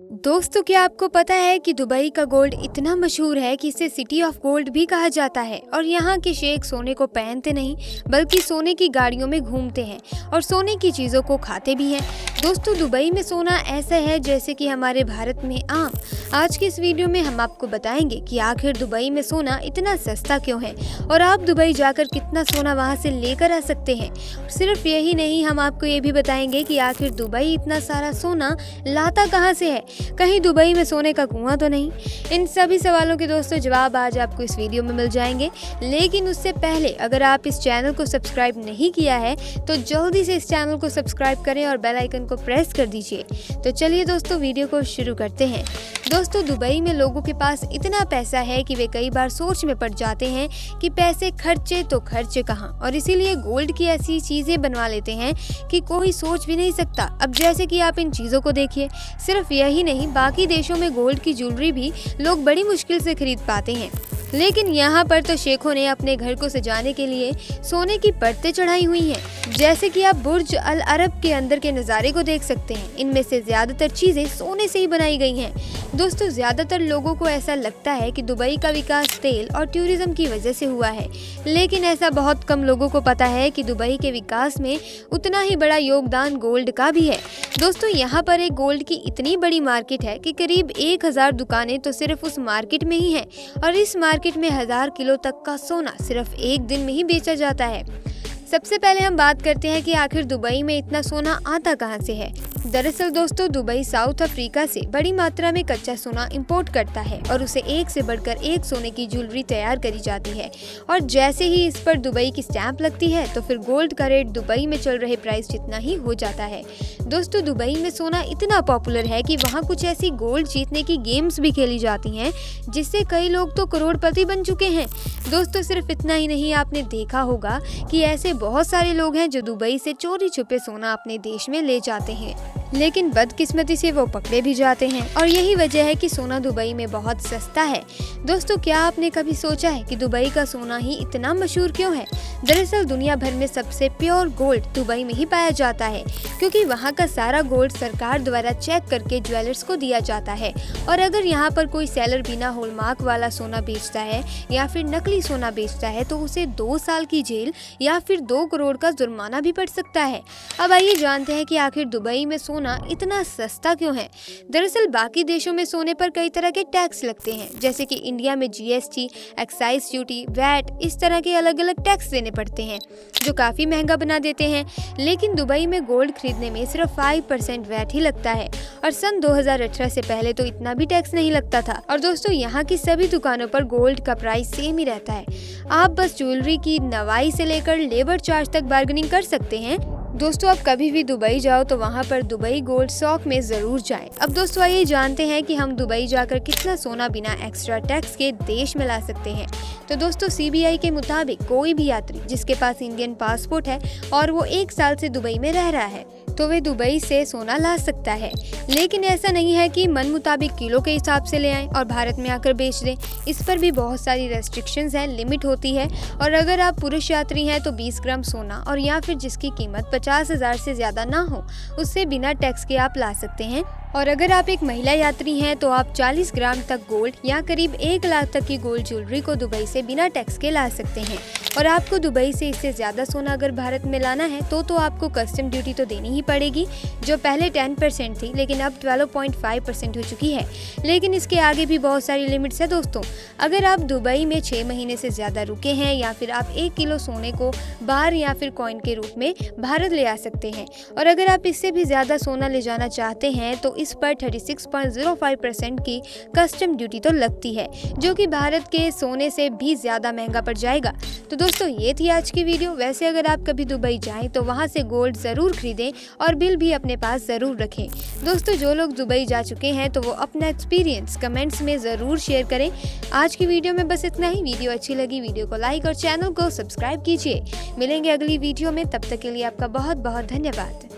दोस्तों, क्या आपको पता है कि दुबई का गोल्ड इतना मशहूर है कि इसे सिटी ऑफ गोल्ड भी कहा जाता है। और यहाँ के शेख सोने को पहनते नहीं बल्कि सोने की गाड़ियों में घूमते हैं और सोने की चीज़ों को खाते भी हैं। दोस्तों, दुबई में सोना ऐसा है जैसे कि हमारे भारत में आम। आज की इस वीडियो में हम आपको बताएंगे कि आखिर दुबई में सोना इतना सस्ता क्यों है और आप दुबई जाकर कितना सोना वहाँ से लेकर आ सकते हैं। सिर्फ यही नहीं, हम आपको ये भी बताएंगे कि आखिर दुबई इतना सारा सोना लाता कहाँ से है, कहीं दुबई में सोने का कुआं तो नहीं। इन सभी सवालों के दोस्तों जवाब आज आपको इस वीडियो में मिल जाएंगे। लेकिन उससे पहले अगर आप इस चैनल को सब्सक्राइब नहीं किया है तो जल्दी से इस चैनल को सब्सक्राइब करें और बेल आइकन को प्रेस कर दीजिए। तो चलिए दोस्तों, वीडियो को शुरू करते हैं। दोस्तों, दुबई में लोगों के पास इतना पैसा है कि वे कई बार सोच में पड़ जाते हैं कि पैसे खर्चे तो खर्चे कहाँ, और इसीलिए गोल्ड की ऐसी चीजें बनवा लेते हैं कि कोई सोच भी नहीं सकता। अब जैसे कि आप इन चीजों को देखिए, सिर्फ यही नहीं, बाकी देशों में गोल्ड की ज्वेलरी भी लोग बड़ी मुश्किल से खरीद पाते हैं, लेकिन यहाँ पर तो शेखों ने अपने घर को सजाने के लिए सोने की परतें चढ़ाई हुई हैं। जैसे कि आप बुर्ज अल अरब के अंदर के नज़ारे को देख सकते हैं। इनमें से ज़्यादातर चीज़ें सोने से ही बनाई गई हैं। दोस्तों, ज़्यादातर लोगों को ऐसा लगता है कि दुबई का विकास तेल और टूरिज्म की वजह से हुआ है, लेकिन ऐसा बहुत कम लोगों को पता है कि दुबई के विकास में उतना ही बड़ा योगदान गोल्ड का भी है। दोस्तों, यहाँ पर एक गोल्ड की इतनी बड़ी मार्केट है कि करीब 1000 दुकानें तो सिर्फ उस मार्केट में ही हैं, और इस मार्केट में 1000 किलो तक का सोना सिर्फ एक दिन में ही बेचा जाता है। सबसे पहले हम बात करते हैं कि आखिर दुबई में इतना सोना आता कहां से है। दरअसल दोस्तों, दुबई साउथ अफ्रीका से बड़ी मात्रा में कच्चा सोना इंपोर्ट करता है और उसे एक से बढ़कर एक सोने की ज्वेलरी तैयार करी जाती है। और जैसे ही इस पर दुबई की स्टैंप लगती है तो फिर गोल्ड का रेट दुबई में चल रहे प्राइस जितना ही हो जाता है। दोस्तों, दुबई में सोना इतना पॉपुलर है कि वहाँ कुछ ऐसी गोल्ड जीतने की गेम्स भी खेली जाती हैं जिससे कई लोग तो करोड़पति बन चुके हैं। दोस्तों, सिर्फ इतना ही नहीं, आपने देखा होगा कि ऐसे बहुत सारे लोग हैं जो दुबई से चोरी छुपे सोना अपने देश में ले जाते हैं, लेकिन बदकिस्मती से वो पकड़े भी जाते हैं। और यही वजह है कि सोना दुबई में बहुत सस्ता है। दोस्तों, क्या आपने कभी सोचा है कि दुबई का सोना ही इतना मशहूर क्यों है? दरअसल दुनिया भर में सबसे प्योर गोल्ड दुबई में ही पाया जाता है, क्योंकि वहाँ का सारा गोल्ड सरकार द्वारा चेक करके ज्वेलर्स को दिया जाता है। और अगर यहाँ पर कोई सेलर बिना हॉलमार्क वाला सोना बेचता है या फिर नकली सोना बेचता है तो उसे 2 साल की जेल या फिर 2 करोड़ का जुर्माना भी पड़ सकता है। अब आइए जानते हैं कि आखिर दुबई में सोना इतना सस्ता क्यों है। दरअसल बाकी देशों में सोने पर कई तरह के टैक्स लगते हैं, जैसे कि इंडिया में जीएसटी, एक्साइज ड्यूटी, वैट, इस तरह के अलग अलग टैक्स देने पड़ते हैं जो काफी महंगा बना देते हैं। लेकिन दुबई में गोल्ड खरीदने में सिर्फ 5% वैट ही लगता है, और सन 2018 से पहले तो इतना भी टैक्स नहीं लगता था। और दोस्तों, यहाँ की सभी दुकानों पर गोल्ड का प्राइस सेम ही रहता है। आप बस ज्वेलरी की नवाई से लेकर लेबर चार्ज तक बार्गेनिंग कर सकते हैं। दोस्तों, आप कभी भी दुबई जाओ तो वहाँ पर दुबई गोल्ड सॉक में जरूर जाएं। अब दोस्तों, आइए जानते हैं कि हम दुबई जाकर कितना सोना बिना एक्स्ट्रा टैक्स के देश में ला सकते हैं। तो दोस्तों, सीबीआई के मुताबिक कोई भी यात्री जिसके पास इंडियन पासपोर्ट है और वो 1 साल से दुबई में रह रहा है तो वे दुबई से सोना ला सकता है। लेकिन ऐसा नहीं है कि मन मुताबिक किलो के हिसाब से ले आएं और भारत में आकर बेच दें। इस पर भी बहुत सारी रेस्ट्रिक्शंस हैं, लिमिट होती है। और अगर आप पुरुष यात्री हैं तो 20 ग्राम सोना और या फिर जिसकी कीमत 50,000 से ज़्यादा ना हो उससे बिना टैक्स के आप ला सकते हैं। और अगर आप एक महिला यात्री हैं तो आप 40 ग्राम तक गोल्ड या करीब 1 लाख तक की गोल्ड ज्वेलरी को दुबई से बिना टैक्स के ला सकते हैं। और आपको दुबई से इससे ज़्यादा सोना अगर भारत में लाना है तो आपको कस्टम ड्यूटी तो देनी ही पड़ेगी, जो पहले 10% थी लेकिन अब 12.5% हो चुकी है। लेकिन इसके आगे भी बहुत सारी लिमिट्स है दोस्तों। अगर आप दुबई में 6 महीने से ज़्यादा रुके हैं या फिर आप 1 किलो सोने को बार या फिर कॉइन के रूप में भारत ले आ सकते हैं। और अगर आप इससे भी ज़्यादा सोना ले जाना चाहते हैं तो इस पर 36.05% की कस्टम ड्यूटी तो लगती है, जो कि भारत के सोने से भी ज़्यादा महंगा पड़ जाएगा। तो दोस्तों, ये थी आज की वीडियो। वैसे अगर आप कभी दुबई जाएं तो वहाँ से गोल्ड ज़रूर खरीदें और बिल भी अपने पास ज़रूर रखें। दोस्तों, जो लोग दुबई जा चुके हैं तो वो अपना एक्सपीरियंस कमेंट्स में ज़रूर शेयर करें। आज की वीडियो में बस इतना ही। वीडियो अच्छी लगी वीडियो को लाइक और चैनल को सब्सक्राइब कीजिए। मिलेंगे अगली वीडियो में, तब तक के लिए आपका बहुत बहुत धन्यवाद।